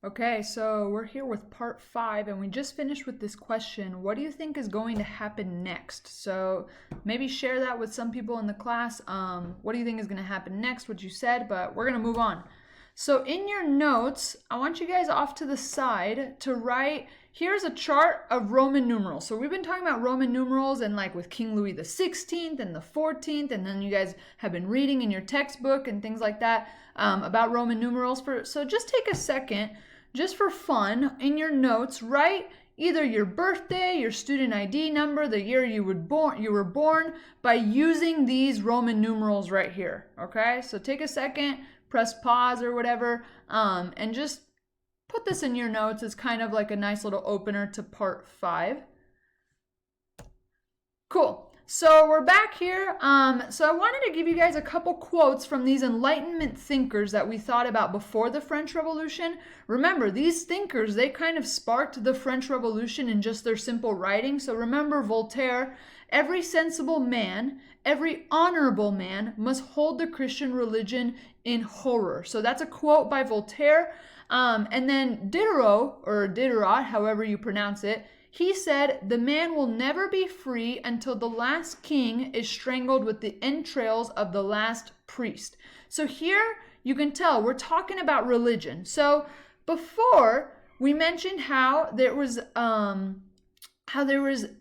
Okay, so we're here with part 5, and we just finished with this question. What do you think is going to happen next? So maybe share that with some people in the class. What do you think is going to happen next? What you said, but we're going to move on. So in your notes, I want you guys off to the side to write, here's a chart of Roman numerals. So we've been talking about Roman numerals and like with King Louis the 16th and the 14th, and then you guys have been reading in your textbook and things like that about Roman numerals. So just take a second, just for fun, in your notes, write either your birthday, your student ID number, the year you were born by using these Roman numerals right here. Okay, so take a second, press pause or whatever, and just put this in your notes as kind of like a nice little opener to part 5. Cool. So we're back here. So I wanted to give you guys a couple quotes from these Enlightenment thinkers that we thought about before the French Revolution. Remember, these thinkers, they kind of sparked the French Revolution in just their simple writing. So remember Voltaire, every sensible man, every honorable man must hold the Christian religion in horror. So that's a quote by Voltaire. And then Diderot, or Diderot, however you pronounce it, he said, the man will never be free until the last king is strangled with the entrails of the last priest. So here you can tell we're talking about religion. So before we mentioned how there was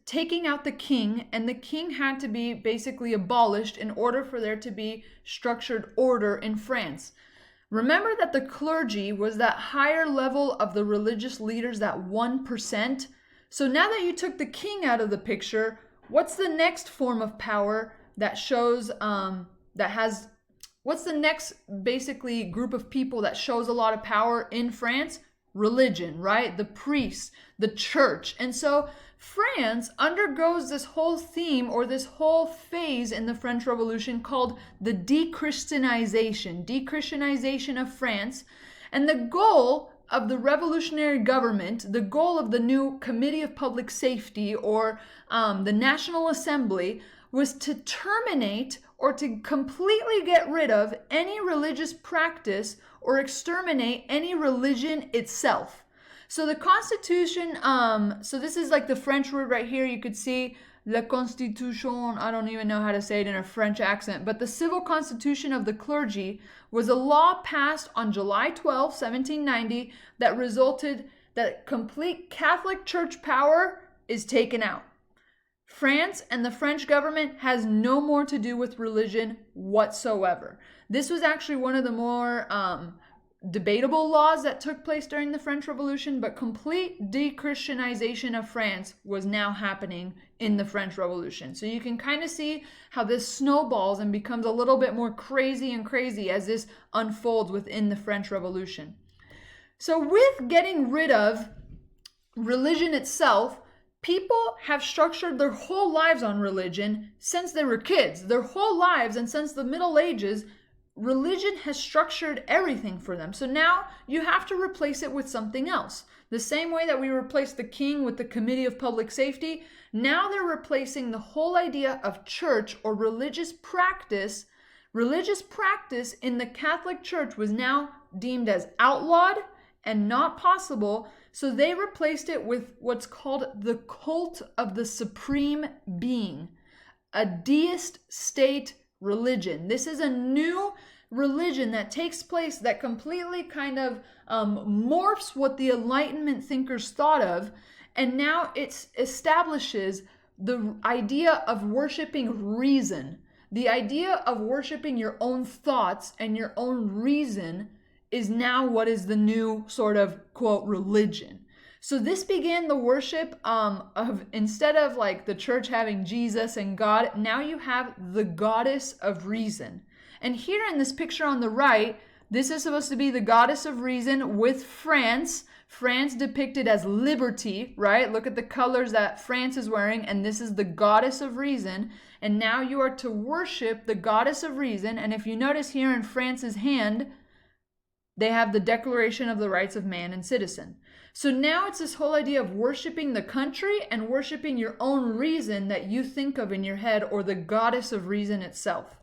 taking out the king, and the king had to be basically abolished in order for there to be structured order in France. Remember that the clergy was that higher level of the religious leaders, that 1%. So now that you took the king out of the picture, what's the next form of power that shows, what's the next basically group of people that shows a lot of power in France? Religion, right? The priests, the church. And so France undergoes this whole theme or this whole phase in the French Revolution called the dechristianization of France. And the goal of the revolutionary government, the goal of the new Committee of Public Safety or the National Assembly was to terminate or to completely get rid of any religious practice or exterminate any religion itself. So the Constitution, so this is like the French word right here, you could see La Constitution, I don't even know how to say it in a French accent, but the civil constitution of the clergy was a law passed on July 12, 1790 that resulted that complete Catholic Church power is taken out. France and the French government has no more to do with religion whatsoever. This was actually one of the more debatable laws that took place during the French Revolution, but complete de-Christianization of France was now happening in the French Revolution. So you can kind of see how this snowballs and becomes a little bit more crazy and crazy as this unfolds within the French Revolution. So with getting rid of religion itself, people have structured their whole lives on religion since they were kids. Their whole lives, and since the Middle Ages, religion has structured everything for them. So now you have to replace it with something else. The same way that we replaced the king with the Committee of Public Safety, now they're replacing the whole idea of church or religious practice. Religious practice in the Catholic Church was now deemed as outlawed and not possible, so they replaced it with what's called the cult of the supreme being, a deist state religion. This is a new religion that takes place that completely kind of morphs what the Enlightenment thinkers thought of, and now it establishes the idea of worshiping reason. The idea of worshiping your own thoughts and your own reason is now what is the new sort of, quote, religion. So this began the worship of, instead of like the church having Jesus and God, now you have the goddess of reason. And here in this picture on the right, this is supposed to be the goddess of reason with France. France depicted as liberty, right? Look at the colors that France is wearing, and this is the goddess of reason. And now you are to worship the goddess of reason. And if you notice here in France's hand, they have the Declaration of the Rights of Man and Citizen. So now it's this whole idea of worshiping the country and worshiping your own reason that you think of in your head, or the goddess of reason itself.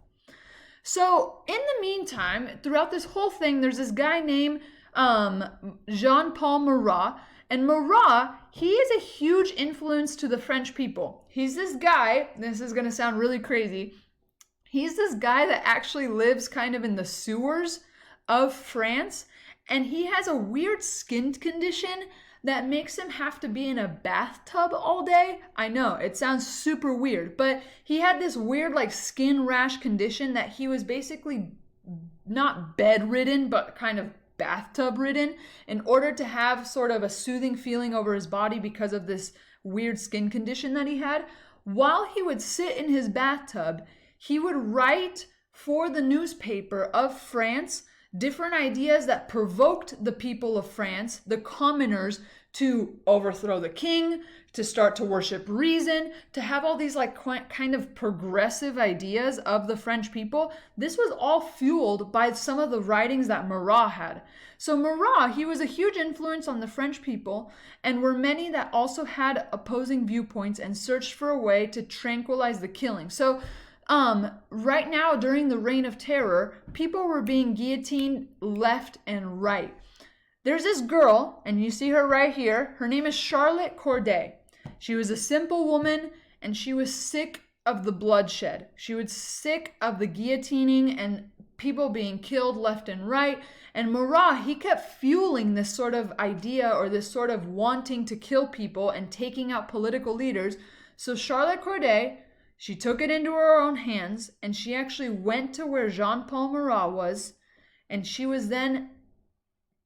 So in the meantime, throughout this whole thing, there's this guy named Jean-Paul Marat. And Marat, he is a huge influence to the French people. He's this guy, this is going to sound really crazy, he's this guy that actually lives kind of in the sewers of France, and he has a weird skin condition that makes him have to be in a bathtub all day. I know, it sounds super weird, but he had this weird like skin rash condition that he was basically not bedridden, but kind of bathtub ridden in order to have sort of a soothing feeling over his body because of this weird skin condition that he had. While he would sit in his bathtub, he would write for the newspaper of France different ideas that provoked the people of France, the commoners, to overthrow the king, to start to worship reason, to have all these like kind of progressive ideas of the French people. This was all fueled by some of the writings that Marat had. So Marat, he was a huge influence on the French people, and were many that also had opposing viewpoints and searched for a way to tranquilize the killing. So right now, during the Reign of Terror, people were being guillotined left and right. There's this girl, and you see her right here. Her name is Charlotte Corday. She was a simple woman, and she was sick of the bloodshed. She was sick of the guillotining and people being killed left and right. And Marat, he kept fueling this sort of idea or this sort of wanting to kill people and taking out political leaders. So Charlotte Corday, she took it into her own hands, and she actually went to where Jean-Paul Marat was, and she was then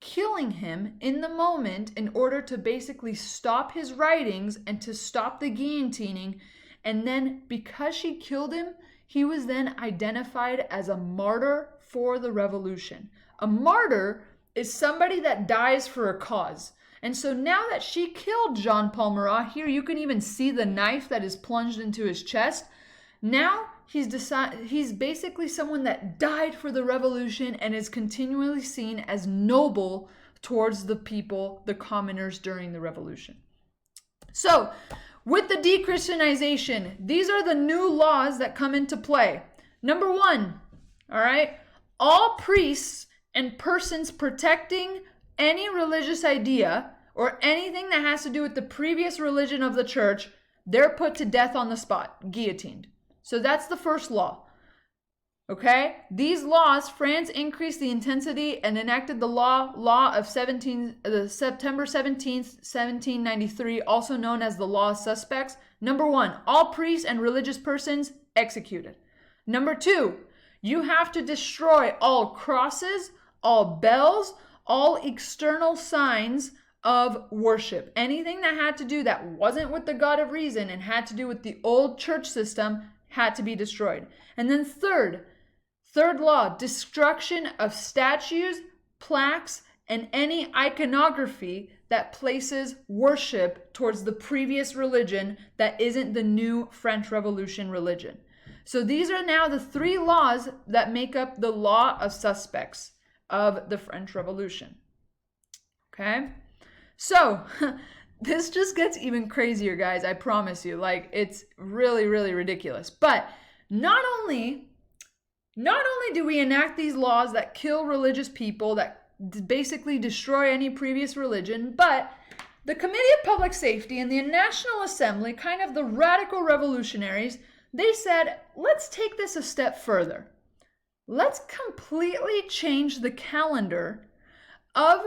killing him in the moment in order to basically stop his writings and to stop the guillotining. And then because she killed him, he was then identified as a martyr for the revolution. A martyr is somebody that dies for a cause. And so now that she killed Jean-Paul Marat, here you can even see the knife that is plunged into his chest. Now he's basically someone that died for the revolution and is continually seen as noble towards the people, the commoners during the revolution. So, with the de-Christianization, these are the new laws that come into play. Number 1, all right, all priests and persons protecting any religious idea or anything that has to do with the previous religion of the church, they're put to death on the spot, guillotined. So that's the first law. Okay? These laws, France increased the intensity and enacted the law of September 17th, 1793, also known as the Law of Suspects. Number 1, all priests and religious persons executed. Number 2, you have to destroy all crosses, all bells, all external signs of worship. Anything that had to do that wasn't with the God of reason and had to do with the old church system had to be destroyed. And then third law, destruction of statues, plaques, and any iconography that places worship towards the previous religion that isn't the new French Revolution religion. So these are now the 3 laws that make up the law of suspects of the French Revolution. Okay? So, this just gets even crazier, guys, I promise you. Like, it's really, really ridiculous. But not only do we enact these laws that kill religious people, that basically destroy any previous religion, but the Committee of Public Safety and the National Assembly, kind of the radical revolutionaries, they said, let's take this a step further. Let's completely change the calendar of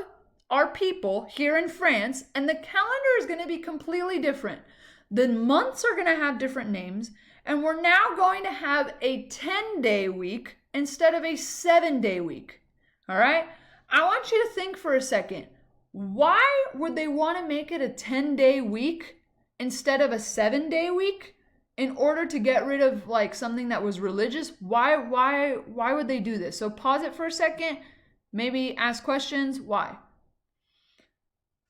our people here in France, and the calendar is going to be completely different. The months are going to have different names, and we're now going to have a 10-day week instead of a 7-day week. All right? I want you to think for a second. Why would they want to make it a 10-day week instead of a 7-day week in order to get rid of like something that was religious? Why would they do this? So pause it for a second. Maybe ask questions. Why?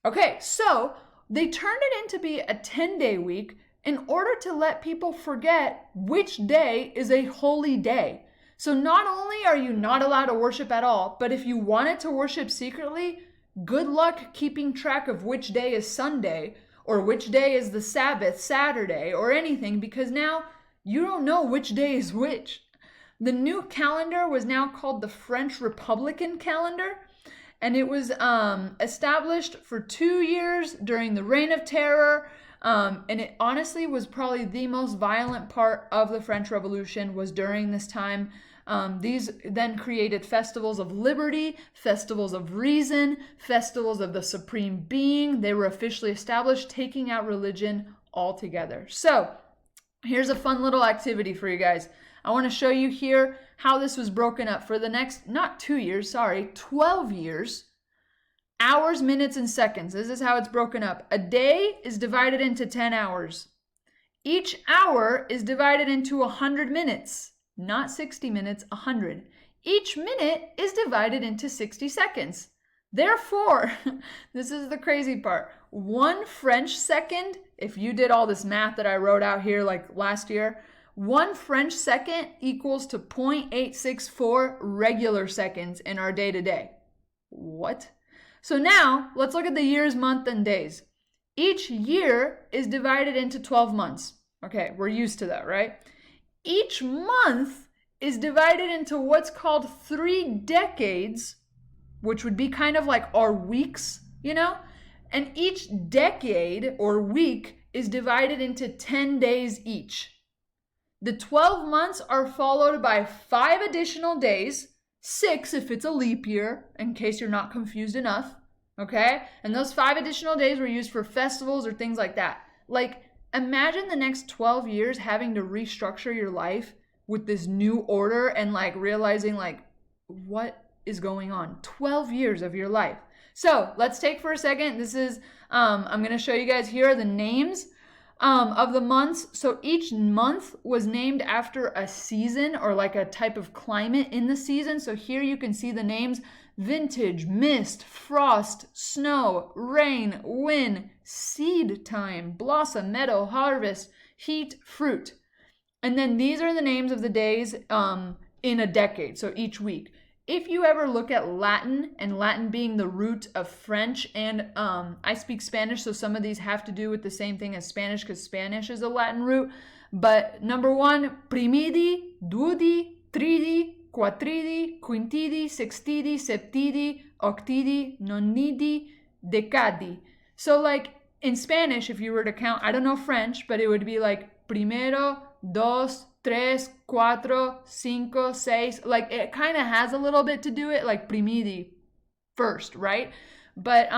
Okay, so they turned it into be a 10-day week in order to let people forget which day is a holy day. So not only are you not allowed to worship at all, but if you wanted to worship secretly, good luck keeping track of which day is Sunday or which day is the Sabbath, Saturday, or anything, because now you don't know which day is which. The new calendar was now called the French Republican calendar. and it was established for 2 years during the Reign of Terror. And it honestly was probably the most violent part of the French Revolution was during this time. These then created festivals of liberty, festivals of reason, festivals of the supreme being. They were officially established, taking out religion altogether. So here's a fun little activity for you guys. I want to show you here how this was broken up for the next, not 2 years, 12 years. Hours, minutes, and seconds. This is how it's broken up. A day is divided into 10 hours. Each hour is divided into 100 minutes. Not 60 minutes, 100. Each minute is divided into 60 seconds. Therefore, this is the crazy part. 1 French second, if you did all this math that I wrote out here like last year, 1 French second equals to 0.864 regular seconds in our day-to-day. What? So now, let's look at the years, month, and days. Each year is divided into 12 months. Okay, we're used to that, right? Each month is divided into what's called 3 decades, which would be kind of like our weeks, you know? And each decade or week is divided into 10 days each. The 12 months are followed by 5 additional days, 6 if it's a leap year, in case you're not confused enough, okay? And those 5 additional days were used for festivals or things like that. Like, imagine the next 12 years having to restructure your life with this new order and like realizing like, what is going on? 12 years of your life. So let's take for a second. This is, I'm going to show you guys here the names of the months. So each month was named after a season or like a type of climate in the season. So here you can see the names: vintage, mist, frost, snow, rain, wind, seed time, blossom, meadow, harvest, heat, fruit. And then these are the names of the days in a decade, so each week. If you ever look at Latin, and Latin being the root of French, and I speak Spanish, so some of these have to do with the same thing as Spanish because Spanish is a Latin root. But number 1, primidi, duodi, tridi, quatridi, quintidi, sextidi, septidi, octidi, nonidi, decadi. So like in Spanish, if you were to count, I don't know French, but it would be like primero, dos, tres, cuatro, cinco, seis. Like it kind of has a little bit to do it, like primidi first, right? But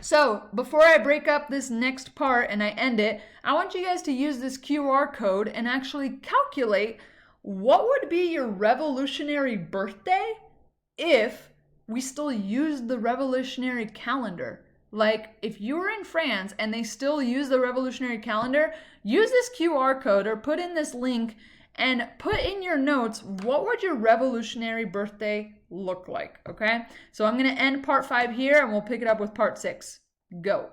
so before I break up this next part and I end it, I want you guys to use this QR code and actually calculate what would be your revolutionary birthday if we still used the revolutionary calendar. Like if you were in France and they still use the revolutionary calendar, use this QR code or put in this link and put in your notes, what would your revolutionary birthday look like, okay? So I'm going to end part 5 here and we'll pick it up with part 6. Go.